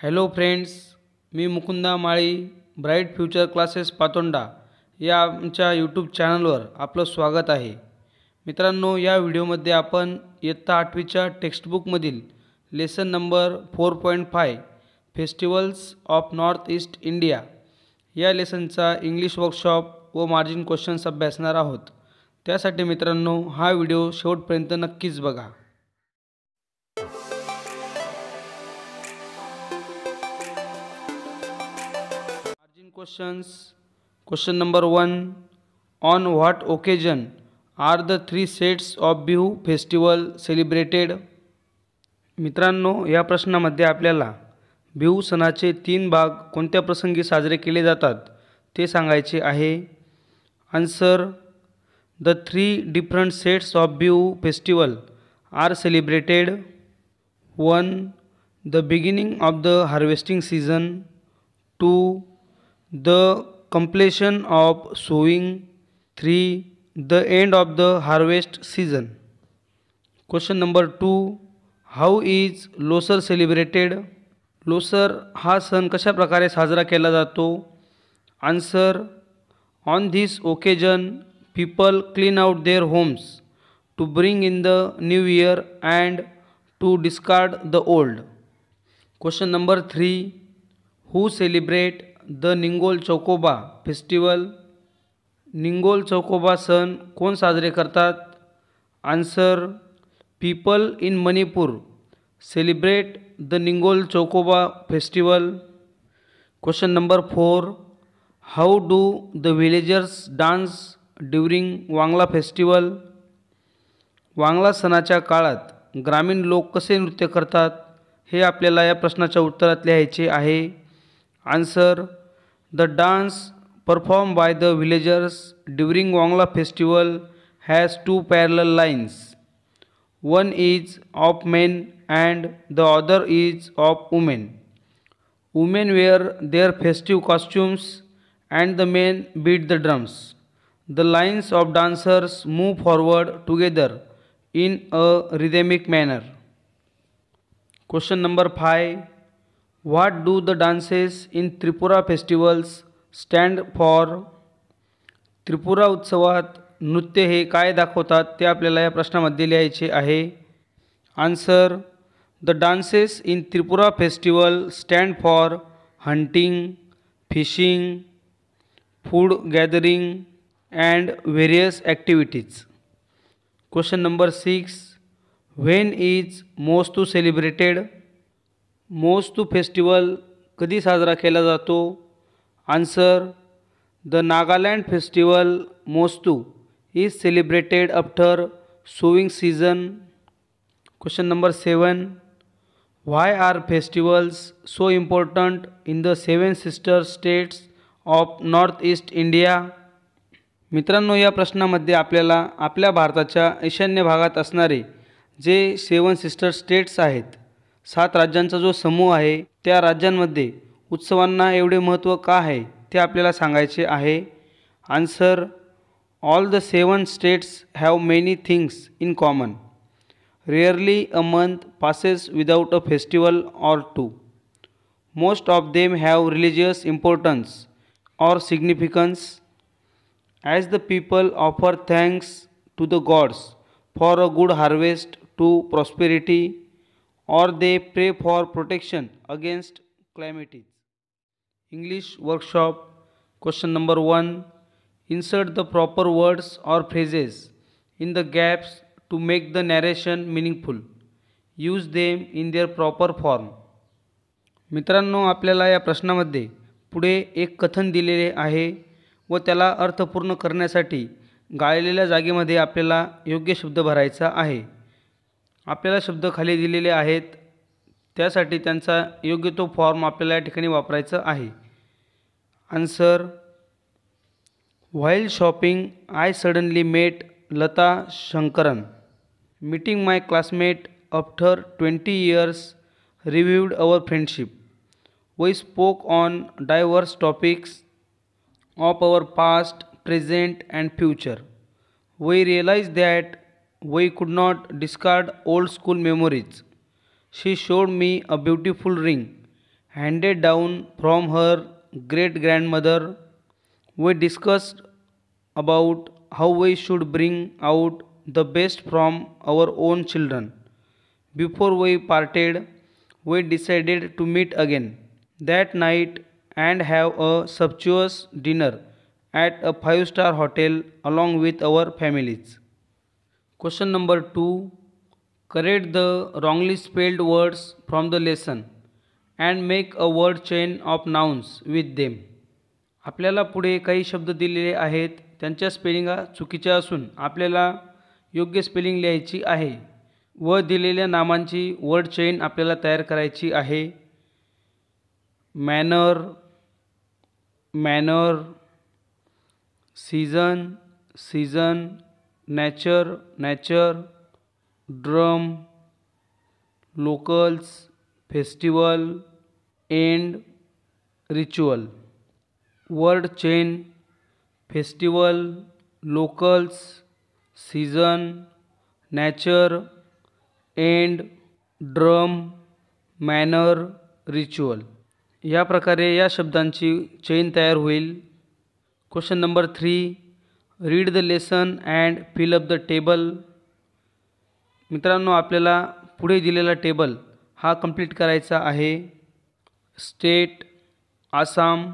Hello friends, मी मुकुंदा माळी bright future classes Patonda या आमच्या YouTube चॅनलवर आपलं स्वागत आहे. मित्रांनो, या व्हिडिओमध्ये आपण इयत्ता 8वीच्या टेक्स्टबुकमधील lesson number 4.5 festivals of north east India या लेसनचा इंग्लिश वर्कशॉप व मार्जिन क्वेश्चन्स अभ्यासणार आहोत. त्यासाठी मित्रांनो, हा व्हिडिओ शेवटपर्यंत नक्कीच बघा. Questions. Question number 1. On what occasion are the 3 sets of Bihu festival celebrated? मित्रांनो, या प्रश्नामध्ये आपल्याला बिहू सणाचे 3 भाग कोणत्या प्रसंगी साजरे केले जातात ते सांगायचे आहे. Answer: The 3 different sets of Bihu festival are celebrated. 1. The beginning of the harvesting season. 2. The completion of sowing. 3. The end of the harvest season. Question number 2. How is Losar celebrated? Losar हा सण कशा प्रकारे साजरा केला जातो? Answer: On this occasion people clean out their homes to bring in the new year and to discard the old. Question number 3. Who celebrate the Ningol Chakouba festival? Ningol Chakouba सण कोण साजरे करतात? Answer: people in Manipur celebrate the Ningol Chakouba festival. Question number 4. How do the villagers dance during Wangala festival? Wangala सणाच्या काळात ग्रामीण लोक कसे नृत्य करतात हे आपल्याला या प्रश्नाच्या उत्तरात लिहायचे आहे. Answer: The dance performed by the villagers during Wangla festival has 2 parallel lines. One is of men and the other is of women. Women wear their festive costumes and the men beat the drums. The lines of dancers move forward together in a rhythmic manner. Question number 5. What do the dances in Tripura festivals stand for? Tripura उत्सवात नृत्य हे काय दाखवतात ते आपल्याला या प्रश्नामध्ये लिहायचे आहे. Answer: the dances in Tripura festival stand for hunting, fishing, food gathering and various activities. Question number 6. When is Mostu celebrated? Mostu festival कधी साजरा केला जातो? Answer: the Nagaland festival Mostu is celebrated after sowing season. Question number 7. Why are festivals so important in the 7 sister states of north east India? मित्रांनो, या प्रश्नामध्ये आपल्याला आपल्या भारताच्या ईशान्य भागात असणारे जे 7 सिस्टर स्टेट्स आहेत, 7 राज्यांचा जो समूह आहे, त्या राज्यांमध्ये उत्सवांना एवढे महत्त्व का आहे ते आपल्याला सांगायचे आहे. Answer: all the 7 states have many things in common. Rarely a month passes without a festival or two. Most of them have religious importance or significance, as the people offer thanks to the gods for a good harvest to prosperity, or they pray for protection against calamities. English workshop. Question number 1. Insert the proper words or phrases in the gaps to make the narration meaningful. Use them in their proper form. मित्रांनो, आपल्याला या प्रश्नामध्ये पुढे एक कथन दिलेले आहे व त्याला अर्थपूर्ण करण्यासाठी गाळलेल्या जागेमध्ये आपल्याला योग्य शब्द भरायचा आहे. आपल्याला शब्द खाली दिलेले आहेत, त्यासाठी त्यांचा योग्य तो फॉर्म आपल्याला या ठिकाणी वापरायचा आहे. Answer: while shopping I suddenly met Lata Shankaran. Meeting my classmate after 20 years reviewed our friendship. We spoke on diverse topics of our past, present and future. We realise that we could not discard old school memories. She showed me a beautiful ring handed down from her great grandmother. We discussed about how we should bring out the best from our own children. Before we parted, we decided to meet again that night and have a sumptuous dinner at a five-star hotel along with our families. Question number 2. Correct the wrongly spelled words from the lesson and make a word chain of nouns with them. आपल्याला पुढे काही शब्द दिलेले आहेत, त्यांच्या स्पेलिंगा चुकीच्या असून आपल्याला योग्य स्पेलिंग लिहायची आहे व दिलेल्या नामांची वर्ड चेन आपल्याला तयार करायची आहे. Manner, manner, season, season, nature, nature, drum, locals, festival, and, ritual. Word chain festival, locals, season, nature, and, drum, manner, ritual. या प्रकारे या शब्दांची चेन तयार होईल. Question number 3. Read the lesson and fill up the table. मित्रांनो, आपल्याला पुढे दिलेला टेबल हा कंप्लीट करायचा आहे. State, Assam,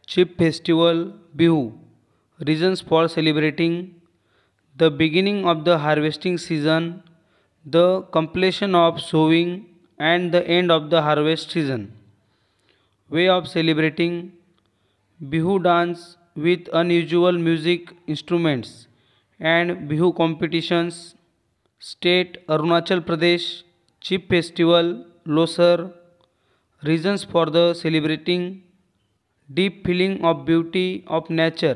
chief festival, Bihu. Reasons for celebrating. The beginning of the harvesting season. The completion of sowing and the end of the harvest season. Way of celebrating. Bihu dance with unusual music instruments and Bihu competitions. State Arunachal Pradesh. Chief festival Losar. Reasons for the celebrating. Deep feeling of beauty of nature.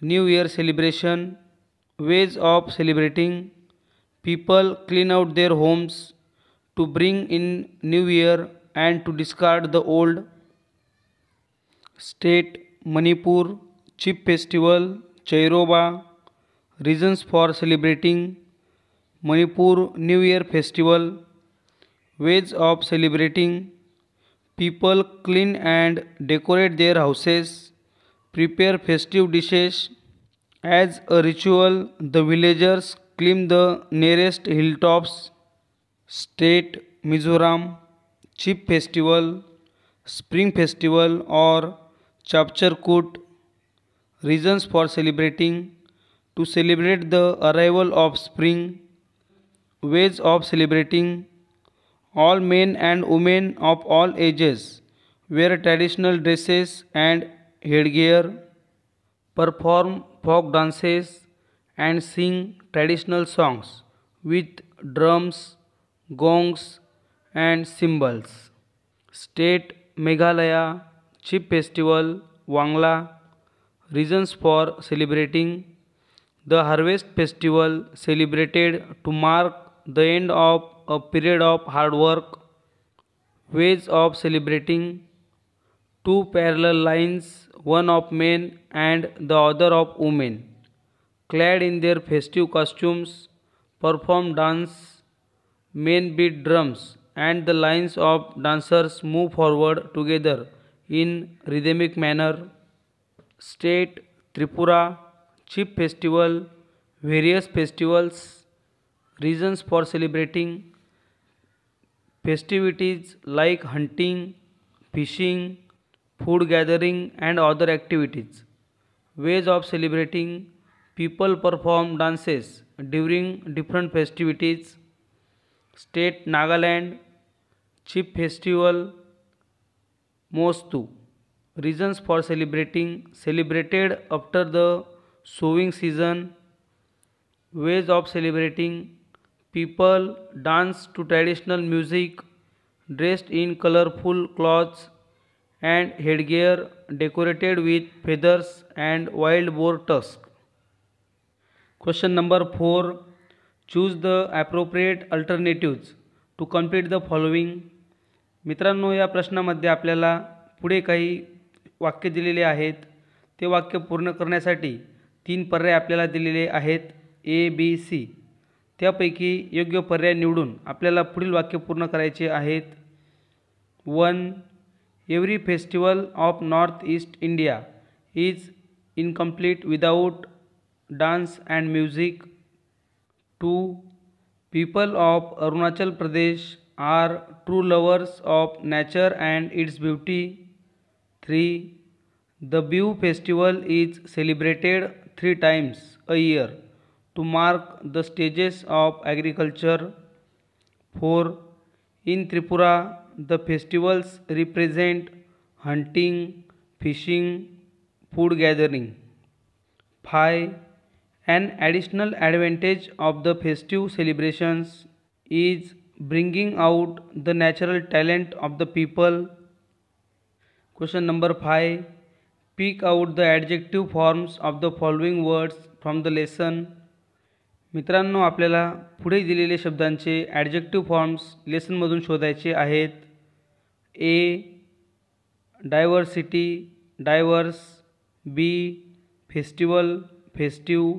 New Year celebration. Ways of celebrating. People clean out their homes to bring in new year and to discard the old. State Manipur. Chief festival Chairoba. Reasons for celebrating. Manipur New Year festival. Ways of celebrating. People clean and decorate their houses, prepare festive dishes. As a ritual, the villagers climb the nearest hilltops. State Mizoram. Chief festival Spring festival or Chapchar-Kut. Reasons for celebrating. To celebrate the arrival of spring. Ways of celebrating. All men and women of all ages wear traditional dresses and headgear, perform folk dances and sing traditional songs with drums, gongs and cymbals. State Meghalaya. Chief festival Wangla. Reasons for celebrating. The harvest festival celebrated to mark the end of a period of hard work. Ways of celebrating. Two parallel lines, one of men and the other of women, clad in their festive costumes, perform dance. Men beat drums and the lines of dancers move forward together in rhythmic manner. State Tripura. Chief festival various festivals. Reasons for celebrating. Festivities like hunting, fishing, food gathering and other activities. Ways of celebrating. People perform dances during different festivities. State Nagaland. Chief festival Mostu. Reasons for celebrating. Celebrated after the sowing season. Ways of celebrating. People dance to traditional music, dressed in colorful clothes and headgear decorated with feathers and wild boar tusk. Question number 4. Choose the appropriate alternatives to complete the following. मित्रांनो, या प्रश्नामध्ये आपल्याला पुढे काही वाक्य दिलेले आहेत. ते वाक्य पूर्ण करण्यासाठी 3 पर्याय आपल्याला दिलेले आहेत, ए बी सी. त्यापैकी योग्य पर्याय निवडून आपल्याला पुढील वाक्य पूर्ण करायचे आहेत. 1. Every festival of Northeast India is incomplete without dance and music. 2. People of Arunachal Pradesh are true lovers of nature and its beauty. 3. The Bihu festival is celebrated 3 times a year to mark the stages of agriculture. 4. In Tripura, the festivals represent hunting, fishing, food gathering. 5. An additional advantage of the festive celebrations is bringing out the natural talent of the people. Question number 5. Pick out the adjective forms of the following words from the lesson. मित्रांनो, आपल्याला पुढे दिलेले शब्दांचे adjective forms लेसनमधून शोधायचे आहेत. A. Diversity diverse. B. Festival festive.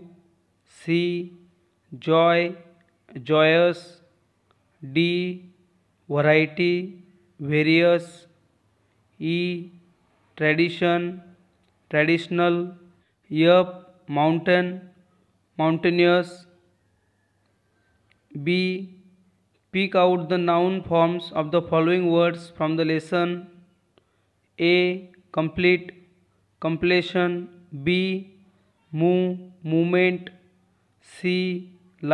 C. Joy joyous. D. Variety various. E. Tradition traditional. F. Mountain mountainous. B. Pick out the noun forms of the following words from the lesson. A. Complete completion. B. Move movement. C.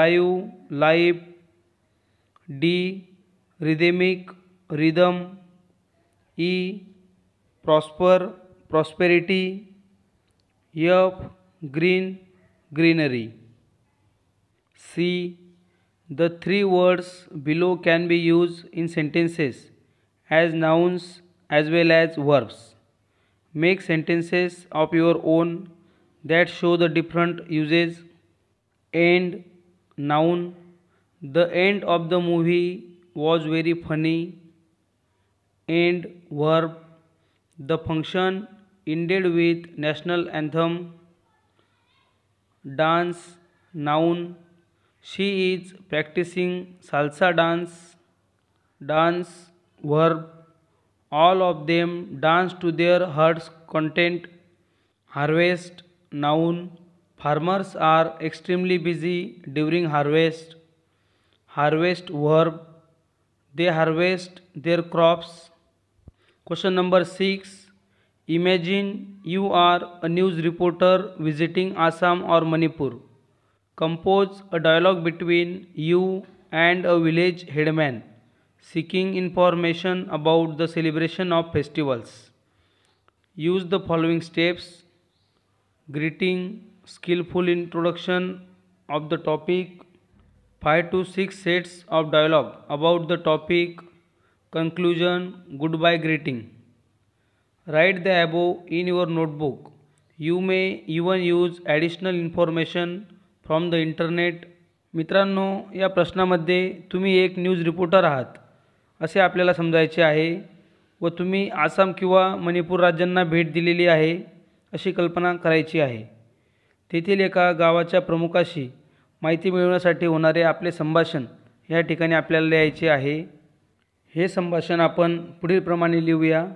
Live life. D. Rhythmic rhythm. E. Prosper prosperity. F. Green greenery. C. The 3 words below can be used in sentences as nouns as well as verbs. Make sentences of your own that show the different uses. End noun. The end of the movie was very funny. End verb. The function ended with national anthem. Dance noun. She is practicing salsa dance. Dance verb. All of them dance to their heart's content. Harvest noun. Farmers are extremely busy during harvest. Harvest verb. They harvest their crops. Question number 6. Imagine you are a news reporter visiting Assam or Manipur. Compose a dialogue between you and a village headman seeking information about the celebration of festivals. Use the following steps: greeting, skillful introduction of the topic, 5 to 6 sets of dialogue about the topic, conclusion, goodbye greeting. Write the above in your notebook. You may even use additional information from the internet. मित्रांनो, या प्रश्नामध्ये तुम्ही एक news reporter आहात असे आपल्याला समजायचे आहे व तुम्ही आसाम किंवा मणिपूर राज्यांना भेट दिलेली आहे अशी कल्पना करायची आहे. तेथील एका गावाच्या प्रमुखाशी माहिती मिळवण्यासाठी होणारे आपले संभाषण या ठिकाणी आपल्याला लिहायचे आहे. हे संभाषण आपण पुढील प्रमाणे लिहूया.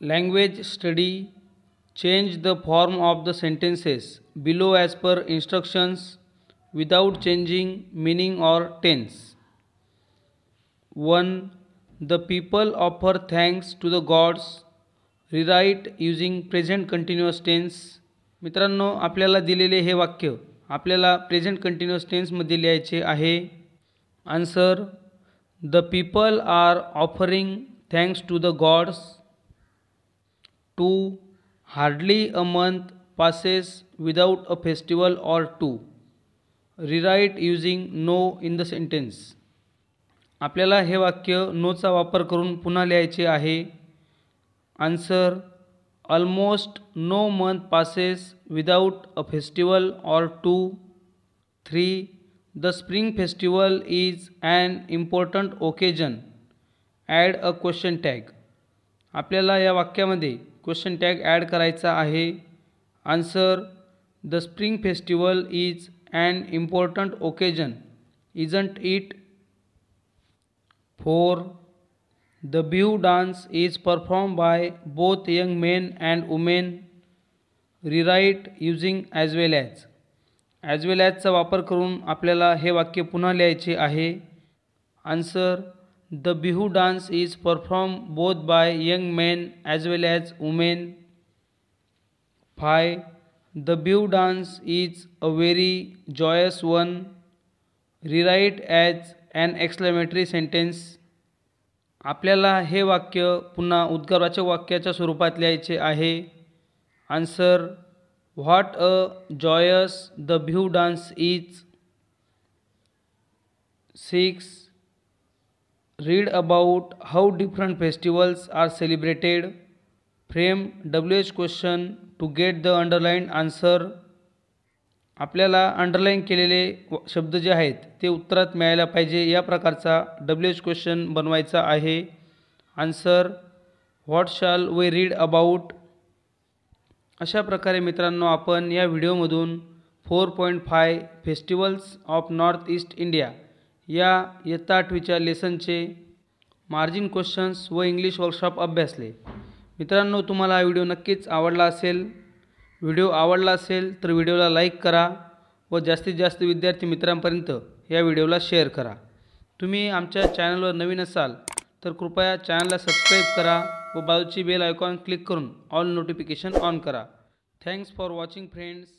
Language study. Change the form of the sentences below as per instructions without changing meaning or tense. 1. The people offer thanks to the gods. Rewrite using present continuous tense. मित्रांनो, आपल्याला दिलेले हे वाक्य आपल्याला प्रेझेंट कंटिन्युअस टेन्समध्ये लिहायचे आहे. Answer. The people are offering thanks to the gods. 2. Hardly a month passes without a festival or two. Rewrite using no in the sentence. आपल्याला हे वाक्य नोचा वापर करून पुन्हा लिहायचे आहे. Answer. Almost no month passes without a festival or two. 3. The spring festival is an important occasion. Add a question tag. आपल्याला या वाक्यामध्ये क्वेश्चन टॅग ॲड करायचा आहे. Answer. The spring festival is an important occasion, isn't it. 4. The Bihu dance is perform by both young men and women. Rewrite using as well as. As well ॲजचा वापर करून आपल्याला हे वाक्य पुन्हा लिहायचे आहे. Answer. The Bihu dance is perform both by young men as well as women. 5. The Bihu dance is a very joyous one. Rewrite as an exclamatory sentence. आपल्याला हे वाक्य पुन्हा उद्गारवाचक वाक्याच्या स्वरूपात लिहायचे आहे. Answer. What a joyous the Bihu dance is. 6. Read about how different festivals are celebrated. Frame WH question to get the underline answer. आपल्याला अंडरलाईन केलेले शब्द जे आहेत ते उत्तरात मिळायला पाहिजे या प्रकारचा WH क्वेश्चन बनवायचा आहे. Answer. What shall we read about. अशा प्रकारे मित्रांनो आपण या व्हिडिओमधून 4.5 festivals of north east India या इयत्ता 8वीच्या लेसनचे मार्जिन क्वेश्चन्स व इंग्लिश वर्कशॉप अभ्यासले. मित्रांनो तुम्हाला हा व्हिडिओ नक्कीच आवडला असेल. व्हिडिओ आवडला असेल तर व्हिडिओला लाईक करा व जास्तीत जास्त विद्यार्थी मित्रांपर्यंत या व्हिडिओला शेअर करा. तुम्ही आमच्या चॅनलवर नवीन असाल तर कृपया चॅनलला सबस्क्राईब करा व बाजूची बेल आयकॉन क्लिक करून ऑल नोटिफिकेशन ऑन करा. Thanks for watching friends.